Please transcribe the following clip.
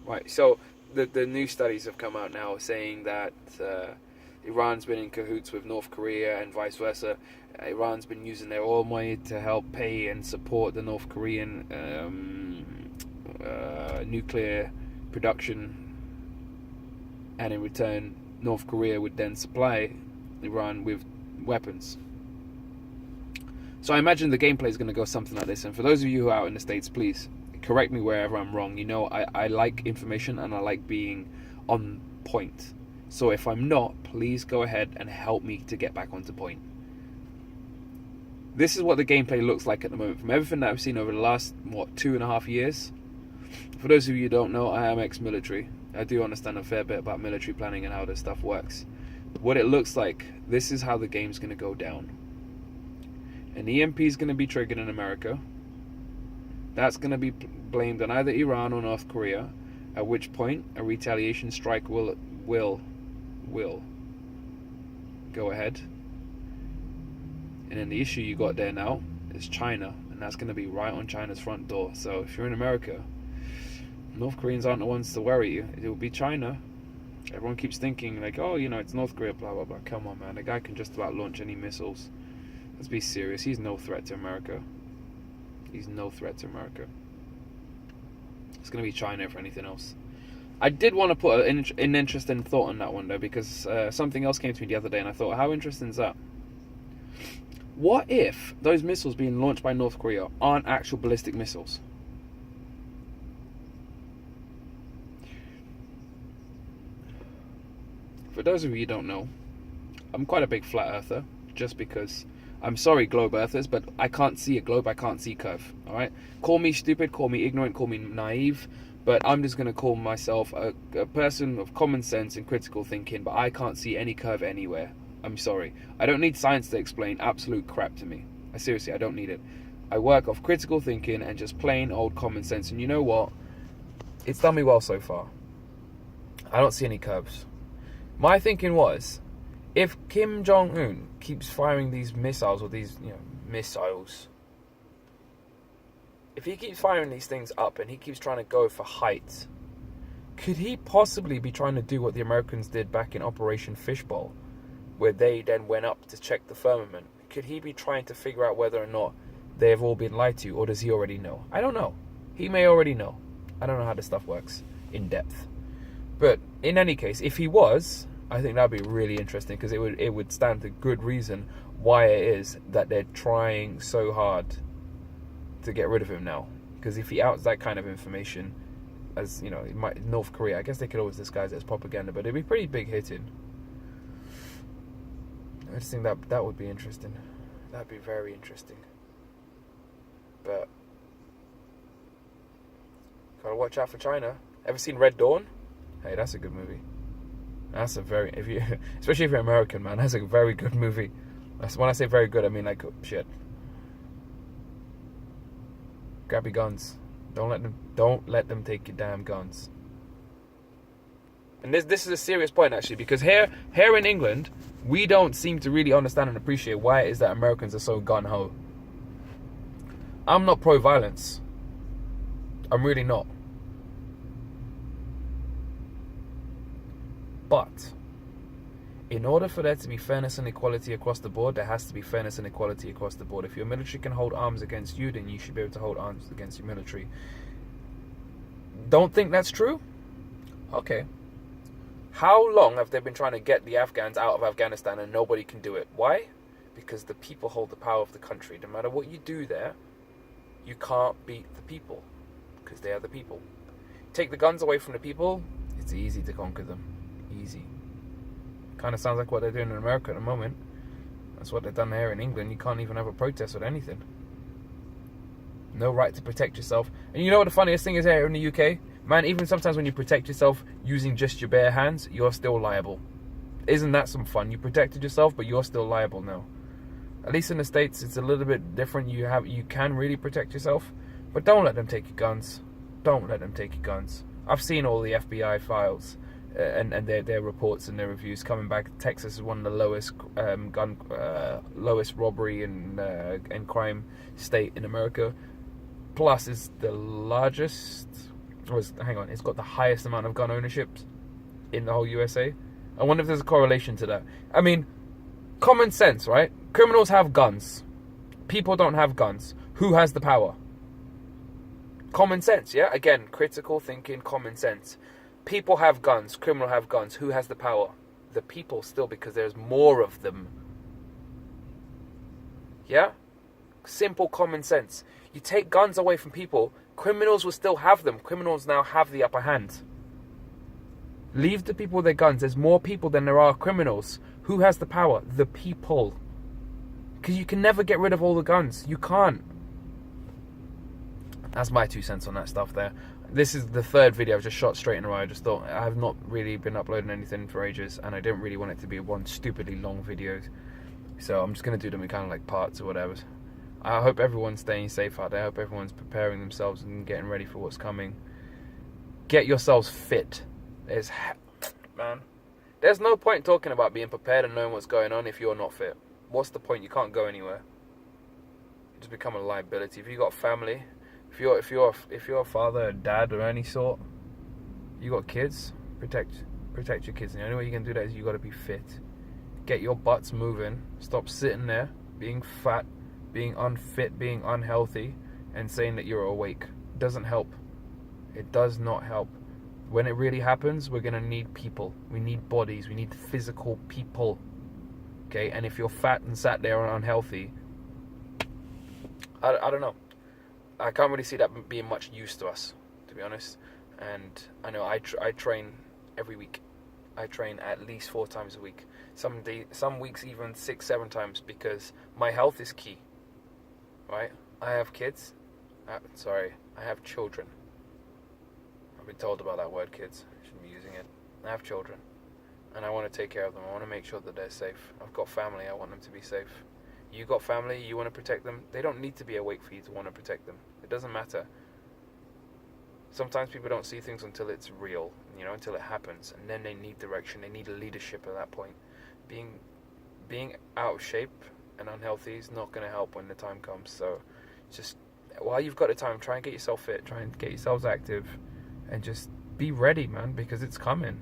Right. So the new studies have come out now saying that Iran's been in cahoots with North Korea and vice versa. Iran's been using their oil money to help pay and support the North Korean nuclear production, and in return, North Korea would then supply Iran with weapons. So I imagine the gameplay is going to go something like this. And for those of you who are out in the States, please correct me wherever I'm wrong. You know, I like information and I like being on point. So if I'm not, please go ahead and help me to get back onto point. This is what the gameplay looks like at the moment. From everything that I've seen over the last, 2.5 years. For those of you who don't know, I am ex-military. I do understand a fair bit about military planning and how this stuff works. What it looks like, this is how the game's going to go down. An EMP is going to be triggered in America. That's going to be blamed on either Iran or North Korea, at which point a retaliation strike will go ahead. And then the issue you got there now is China, and that's going to be right on China's front door. So if you're in America, North Koreans aren't the ones to worry you. It will be China. Everyone keeps thinking like, oh, it's North Korea, blah, blah, blah. Come on, man. The guy can just about launch any missiles. Let's be serious. He's no threat to America. He's no threat to America. It's going to be China if anything else. I did want to put an interesting thought on that one, though, because something else came to me the other day, and I thought, how interesting is that? What if those missiles being launched by North Korea aren't actual ballistic missiles? For those of you who don't know, I'm quite a big flat earther, just because, I'm sorry globe earthers, but I can't see a globe, I can't see curve, alright? Call me stupid, call me ignorant, call me naive, but I'm just going to call myself a person of common sense and critical thinking, but I can't see any curve anywhere. I'm sorry. I don't need science to explain absolute crap to me. Seriously, I don't need it. I work off critical thinking and just plain old common sense, and you know what? It's done me well so far. I don't see any curves. My thinking was, if Kim Jong-un keeps firing these missiles, or these, missiles, if he keeps firing these things up and he keeps trying to go for height, could he possibly be trying to do what the Americans did back in Operation Fishbowl, where they then went up to check the firmament? Could he be trying to figure out whether or not they have all been lied to, or does he already know? I don't know. He may already know. I don't know how this stuff works in depth. But in any case, if he was, I think that would be really interesting, because it would stand to good reason why it is that they're trying so hard to get rid of him now. Because if he outs that kind of information, as North Korea, I guess they could always disguise it as propaganda, but it'd be pretty big hitting. I just think that would be interesting. That'd be very interesting. But gotta watch out for China. Ever seen Red Dawn? Hey, that's a good movie. That's a very, especially if you're American, man, that's a very good movie. When I say very good, I mean like shit. Grab your guns. Don't let them take your damn guns. And this is a serious point, actually, because here in England, we don't seem to really understand and appreciate why it is that Americans are so gung-ho. I'm not pro-violence. I'm really not. But in order for there to be fairness and equality across the board, there has to be fairness and equality across the board. If your military can hold arms against you, then you should be able to hold arms against your military. Don't think that's true? Okay. How long have they been trying to get the Afghans out of Afghanistan and nobody can do it? Why? Because the people hold the power of the country. No matter what you do there, you can't beat the people, because they are the people. Take the guns away from the people, it's easy to conquer them. Easy. Kind of sounds like what they're doing in America at the moment. That's what they've done here in England. You can't even have a protest with anything. No right to protect yourself. And you know what the funniest thing is here in the UK? Man, even sometimes when you protect yourself using just your bare hands, you're still liable. Isn't that some fun? You protected yourself, but you're still liable now. At least in the States, it's a little bit different. You can really protect yourself, but don't let them take your guns. Don't let them take your guns. I've seen all the FBI files and their reports and their reviews coming back. Texas is one of the lowest lowest robbery and crime state in America. Plus, is the largest hang on, it's got the highest amount of gun ownerships in the whole USA. I wonder if there's a correlation to that. I mean, common sense, right? Criminals have guns. People don't have guns. Who has the power? Common sense, yeah? Again, critical thinking, common sense. People have guns. Criminals have guns. Who has the power? The people still, because there's more of them. Yeah? Simple common sense. You take guns away from people, criminals will still have them. Criminals now have the upper hand. Leave the people with their guns. There's more people than there are criminals. Who has the power? The people. Because you can never get rid of all the guns. You can't. That's my 2 cents on that stuff there. This is the third video I've just shot straight in a row. I just thought, I have not really been uploading anything for ages, and I didn't really want it to be one stupidly long video. So I'm just going to do them in kind of like parts or whatever. I hope everyone's staying safe out there. I hope everyone's preparing themselves and getting ready for what's coming. Get yourselves fit. Man, there's no point talking about being prepared and knowing what's going on if you're not fit. What's the point? You can't go anywhere. You just become a liability. If you got family, if you're a father, a dad, or any sort, you got kids. Protect your kids. And the only way you can do that is you got to be fit. Get your butts moving. Stop sitting there being fat, being unfit, being unhealthy, and saying that you're awake. It doesn't help. It does not help. When it really happens, we're going to need people. We need bodies. We need physical people. Okay? And if you're fat and sat there and unhealthy, I don't know. I can't really see that being much use to us, to be honest. And I know I train every week. I train at least 4 times a week. Some weeks even 6, 7 times, because my health is key. Right? I have kids. I have children. I've been told about that word, kids. I shouldn't be using it. I have children, and I want to take care of them. I want to make sure that they're safe. I've got family. I want them to be safe. You got family. You want to protect them. They don't need to be awake for you to want to protect them. It doesn't matter. Sometimes people don't see things until it's real, until it happens, and then they need direction. They need leadership at that point. Being out of shape and unhealthy is not going to help when the time comes. So, just while you've got the time, try and get yourself fit. Try and get yourselves active. And just be ready, man, because it's coming.